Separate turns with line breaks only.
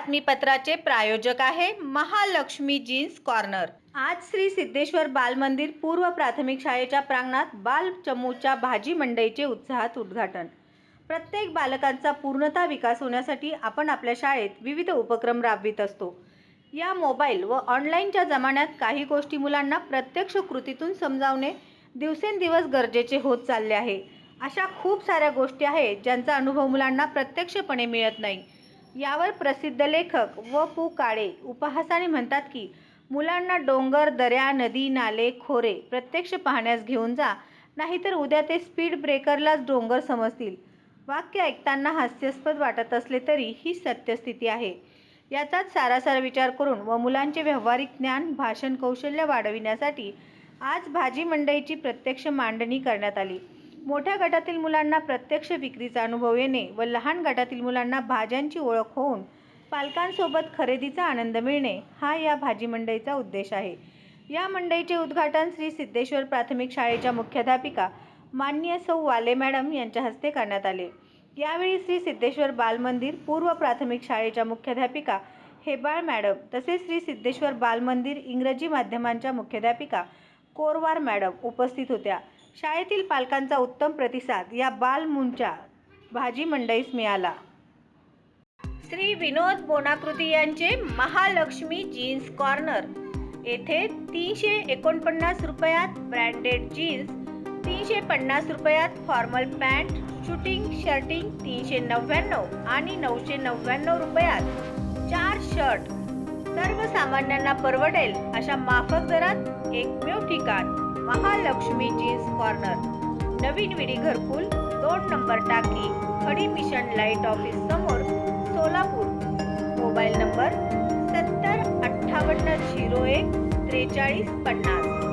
बातमीपत्राचे प्रायोजक आहे Mahalakshmi jeans corner. आज श्री सिद्धेश्वर बाल मंदिर पूर्व प्राथमिक शाळेच्या प्रांगणात बाल चमूच्या भाजी मंडईचे उत्साहात उद्घाटन। प्रत्येक बालकांचा पूर्णतः विकास होण्यासाठी आपण आपल्या शाळेत विविध उपक्रम राबवित असतो। या मोबाईल व ऑनलाईनच्या जमान्यात काही गोष्टी मुलांना प्रत्यक्ष कृतीतून समजावणे दिवसेंदिवस गरजेचे होत चालले आहे। अशा खूप साऱ्या गोष्टी आहेत ज्यांचा अनुभव मुलांना प्रत्यक्षपणे मिळत नाही। यावर प्रसिद्ध लेखक व.पु. काळे उपहासाने म्हणतात की मुलांना डोंगर, दऱ्या, नदी, नाले, खोरे प्रत्यक्ष पाहण्यास घेऊन जा, नाहीतर उद्या ते स्पीड ब्रेकरलाच डोंगर समजतील। वाक्य ऐकताना हास्यास्पद वाटत असले तरी ही सत्यस्थिती आहे। याचाच सारासार विचार करून व मुलांचे व्यावहारिक ज्ञान, भाषण कौशल्य वाढविण्यासाठी आज भाजी मंडईची प्रत्यक्ष मांडणी करण्यात आली। मोठ्या गटातील मुलांना प्रत्यक्ष विक्रीचा अनुभव येणे व लहान गटातील मुलांना भाज्यांची ओळख होऊन पालकांसोबत खरेदीचा आनंद मिळणे हा या भाजी मंडईचा उद्देश आहे। या मंडईचे उद्घाटन श्री सिद्धेश्वर प्राथमिक शाळेच्या मुख्याध्यापिका माननीय सौ वाले मॅडम यांच्या हस्ते करण्यात आले। यावेळी श्री सिद्धेश्वर बाल मंदिर पूर्व प्राथमिक शाळेच्या मुख्याध्यापिका हेबाळ मॅडम तसेच श्री सिद्धेश्वर बाल मंदिर इंग्रजी माध्यमांच्या मुख्याध्यापिका कोरवार मॅडम उपस्थित होत्या। शाळेतील पालकांचा उत्तम प्रतिसाद या बाल मूंच्या भाजी मंडईस मिळाला। श्री विनोद बोनाकृती यांचे महालक्ष्मी जीन्स कॉर्नर येथे 349 रुपयात ब्रँडेड जीन्स, 350 रुपयात फॉर्मल पॅन्ट, शूटिंग शर्टिंग 399 आणि 999 रुपयात 4 शर्ट सर्वसामान्यांना परवडेल अशा माफक दरात एकमेव ठिकाण महालक्ष्मी जीन्स कॉर्नर, नवीन विडी घरकुल 2 नंबर टाकी, खडी मिशन लाईट ऑफिस समोर, सोलापूर। Mobile number 70 58 01 43 50।